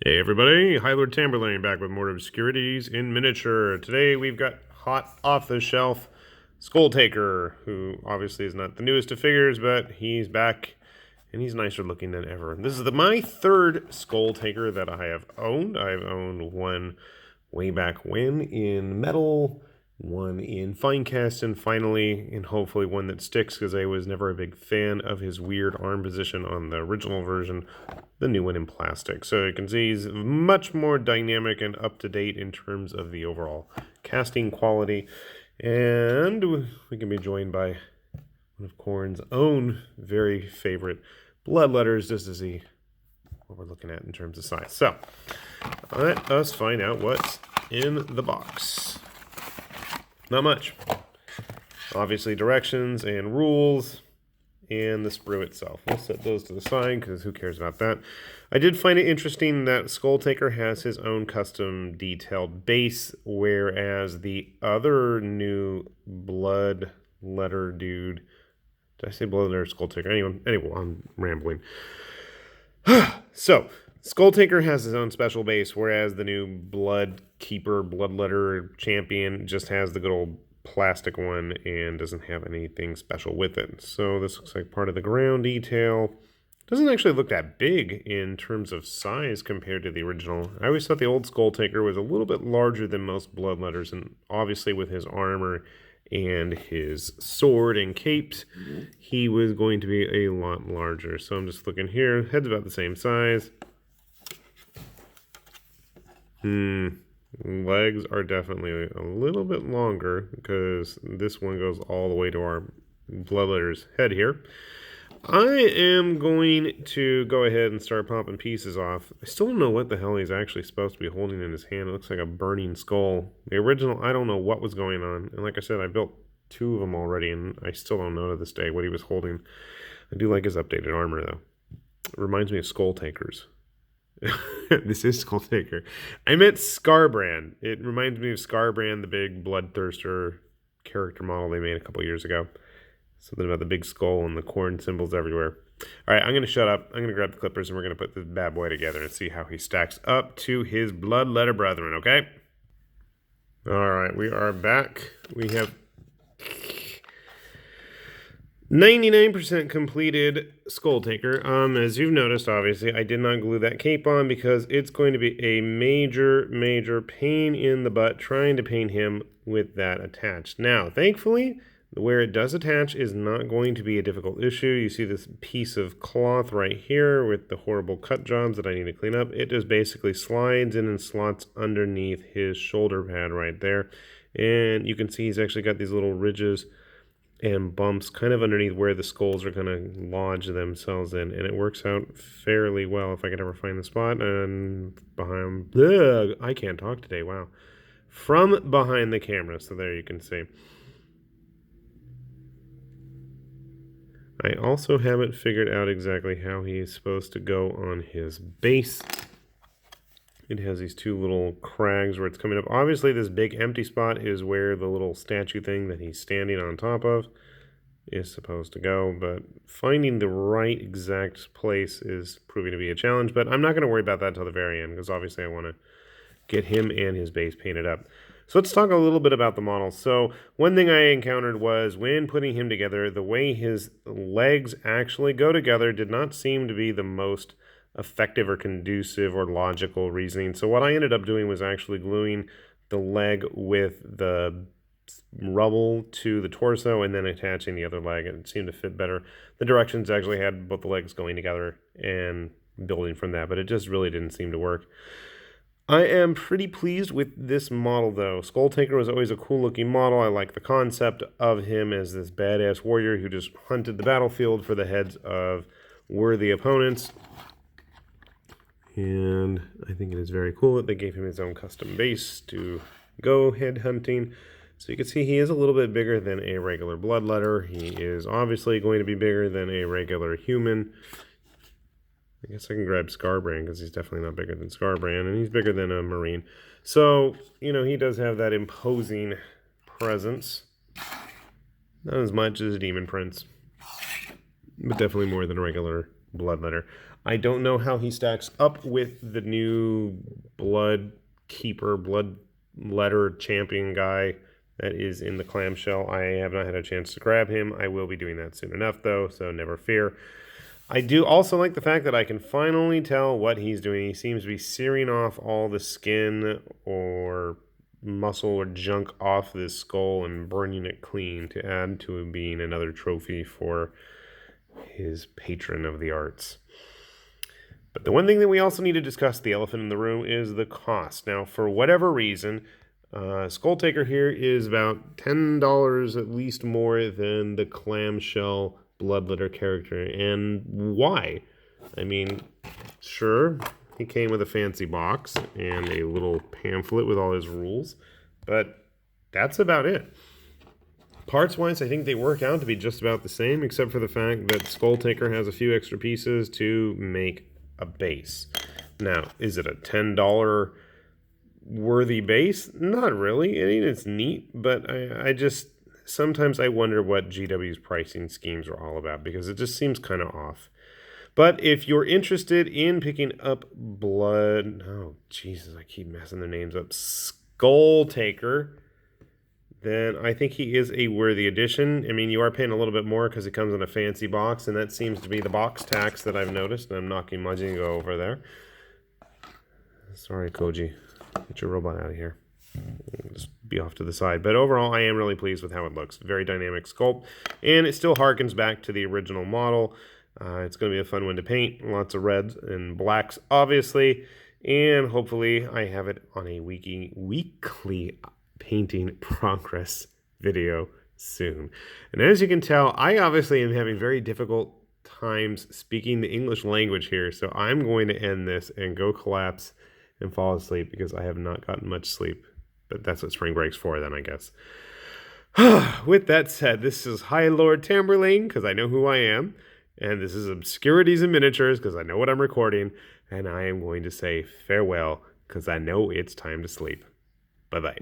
Hey everybody, High Lord Tamberlane back with more Obscurities in miniature. Today we've got hot off the shelf Skulltaker, who obviously is not the newest of figures, but he's back and he's nicer looking than ever. This is my third Skulltaker that I have owned. I've owned one way back when in metal, one in fine cast, and finally, and hopefully one that sticks, because I was never a big fan of his weird arm position on the original version, the new one in plastic. So you can see he's much more dynamic and up to date in terms of the overall casting quality. And we can be joined by one of Corn's own very favorite bloodletters, just to see what we're looking at in terms of size. So let us find out what's in the box. Not much. Obviously directions and rules and the sprue itself. We'll set those to the side because who cares about that. I did find it interesting that Skulltaker has his own custom detailed base, whereas the other new blood letter dude, did I say blood letter Skulltaker? Anyway, I'm rambling. So Skulltaker has his own special base, whereas the new Blood Keeper, Bloodletter Champion just has the good old plastic one and doesn't have anything special with it. So this looks like part of the ground detail. Doesn't actually look that big in terms of size compared to the original. I always thought the old Skulltaker was a little bit larger than most Bloodletters, and obviously with his armor and his sword and capes, he was going to be a lot larger. So I'm just looking here. Head's about the same size. Legs are definitely a little bit longer because this one goes all the way to our bloodletter's head here. I am going to go ahead and start popping pieces off. I still don't know what the hell he's actually supposed to be holding in his hand. It looks like a burning skull. The original, I don't know what was going on. And like I said, I built two of them already, and I still don't know to this day what he was holding. I do like his updated armor, though. It reminds me of Skulltakers. This is Skulltaker. I meant Scarbrand. It reminds me of Scarbrand, the big bloodthirster character model they made a couple years ago. Something about the big skull and the corn symbols everywhere. All right, I'm going to shut up. I'm going to grab the clippers and we're going to put this bad boy together and see how he stacks up to his bloodletter brethren, okay? All right, we are back. We have 99% completed Skulltaker. As you've noticed, obviously, I did not glue that cape on because it's going to be a major pain in the butt trying to paint him with that attached. Now, thankfully, where it does attach is not going to be a difficult issue. You see this piece of cloth right here with the horrible cut jobs that I need to clean up. It just basically slides in and slots underneath his shoulder pad right there. And you can see he's actually got these little ridges and bumps kind of underneath where the skulls are going to lodge themselves in, and it works out fairly well if I could ever find the spot. And behind, I can't talk today, wow. From behind the camera, so there you can see. I also haven't figured out exactly how he is supposed to go on his base. It has these two little crags where it's coming up. Obviously, this big empty spot is where the little statue thing that he's standing on top of is supposed to go. But finding the right exact place is proving to be a challenge. But I'm not going to worry about that until the very end because obviously I want to get him and his base painted up. So let's talk a little bit about the model. So one thing I encountered was when putting him together, the way his legs actually go together did not seem to be the most effective or conducive or logical reasoning. So what I ended up doing was actually gluing the leg with the rubble to the torso and then attaching the other leg, and it seemed to fit better. The directions actually had both the legs going together and building from that, but it just really didn't seem to work. I am pretty pleased with this model, though. Skulltaker was always a cool-looking model. I like the concept of him as this badass warrior who just hunted the battlefield for the heads of worthy opponents. And I think it is very cool that they gave him his own custom base to go head hunting. So you can see he is a little bit bigger than a regular bloodletter. He is obviously going to be bigger than a regular human. I guess I can grab Scarbrand because he's definitely not bigger than Scarbrand, and he's bigger than a Marine. So, you know, he does have that imposing presence. Not as much as a Demon Prince, but definitely more than a regular bloodletter. I don't know how he stacks up with the new blood letter champion guy that is in the clamshell. I have not had a chance to grab him. I will be doing that soon enough, though, so never fear. I do also like the fact that I can finally tell what he's doing. He seems to be searing off all the skin or muscle or junk off this skull and burning it clean to add to it being another trophy for his patron of the arts. But the one thing that we also need to discuss, the elephant in the room, is the cost. Now, for whatever reason, Skulltaker here is about $10 at least more than the clamshell bloodletter character. And why? I mean, sure, he came with a fancy box and a little pamphlet with all his rules, but that's about it. Parts-wise, I think they work out to be just about the same, except for the fact that Skulltaker has a few extra pieces to make a base. Now, is it a $10 worthy base? Not really. I mean, it's neat, but I just sometimes I wonder what GW's pricing schemes are all about, because it just seems kind of off. But if you're interested in picking up oh Jesus, I keep messing their names up, Skulltaker, then I think he is a worthy addition. I mean, you are paying a little bit more because it comes in a fancy box, and that seems to be the box tax that I've noticed. And I'm knocking Mudging over there. Sorry, Koji. Get your robot out of here. Just be off to the side. But overall, I am really pleased with how it looks. Very dynamic sculpt, and it still harkens back to the original model. It's going to be a fun one to paint. Lots of reds and blacks, obviously. And hopefully I have it on a weekly painting progress video soon. And as you can tell, I obviously am having very difficult times speaking the English language here, so I'm going to end this and go collapse and fall asleep because I have not gotten much sleep. But that's what spring break's for then, I guess. With that said, this is High Lord Tamberlane, because I know who I am, and this is Obscurities and Miniatures, because I know what I'm recording, and I am going to say farewell, because I know it's time to sleep. Bye-bye.